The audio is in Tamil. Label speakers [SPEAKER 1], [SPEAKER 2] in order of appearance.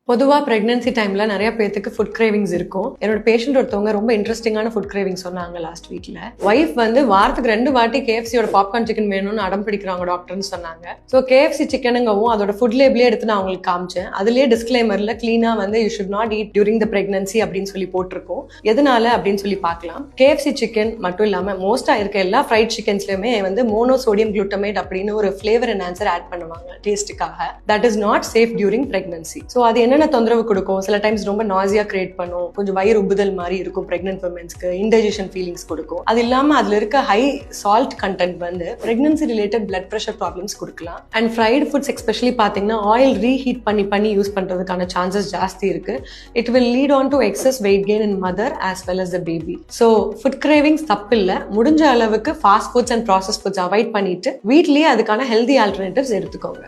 [SPEAKER 1] பொதுவா பிரெக்னன்சி டைம்ல நிறைய பேருக்கு ஃபுட் கிரேவிங்ஸ் இருக்கும். என்னோட பேஷண்ட் ஒருத்தவங்க ரொம்ப இன்ட்ரெஸ்டிங்கான ஃபுட் கிரேவிங் சொன்னாங்க லாஸ்ட் வீக்ல. வைஃப் வந்து வாரத்துக்கு 2 வாட்டி கேஎஃப்சியோட பாப்கார்ன் சிக்கன் வேணும்னு அடம் பிடிக்கிறாங்க டாக்டர்னு சொன்னாங்க. ஸோ கேஎஃப்சி சிக்கனுங்கவும் அதோட ஃபுட் லேபிளே எடுத்து நான் அவங்களுக்கு காமிச்சேன். அதுலயே டிஸ்க்ளைமர்ல கிளீனா வந்து you should not eat during the pregnancy அப்படின்னு சொல்லி போட்டிருக்கோம். எதனால அப்படின்னு சொல்லி பார்க்கலாம். கேஎஃப்சி சிக்கன் மட்டும் இல்லாம மோஸ்டா இருக்க எல்லா ஃப்ரைட் சிக்கன்ஸ்லயுமே வந்து மோனோசோடியம் குளுட்டமேட் அப்படின்னு ஒரு ஃபிளேவர் என்ஹான்சர் ஆட் பண்ணுவாங்க டேஸ்ட்டுக்காக. That is not safe during pregnancy. So அது என்னென்ன தொந்தரவு கொடுக்கும், சில டைம்ஸ் ரொம்ப நாசியா கிரியேட் பண்ணும், கொஞ்சம் வயிறு உப்புதல் மாதிரி இருக்கும் பிரெக்னன்ட் விமென்ஸ்க்கு, இன்டைஜஷன் ஃபீலிங்ஸ் கொடுக்கும். அது இல்லாம அதுல இருக்க ஹை சால்ட் கண்டென்ட் வந்து pregnancy related blood pressure problems கொடுக்கலாம். அண்ட் ஃப்ரைட் ஃபுட்ஸ் எஸ்பெஷலி பாத்தீங்கன்னா ஆயில் ரீஹீட் பண்ணி யூஸ் பண்றதுக்கான சான்சஸ் ஜாஸ்தி இருக்கு. It will lead on to excess weight gain in mother as well as the baby. So food cravings தப்பில்ல, முடிஞ்ச அளவுக்கு fast foods and process foods avoid பண்ணிட்டு வீட்லயே அதுக்கான ஹெல்தி ஆல்டர்னேட்டிவ்ஸ் எடுத்துக்கோங்க.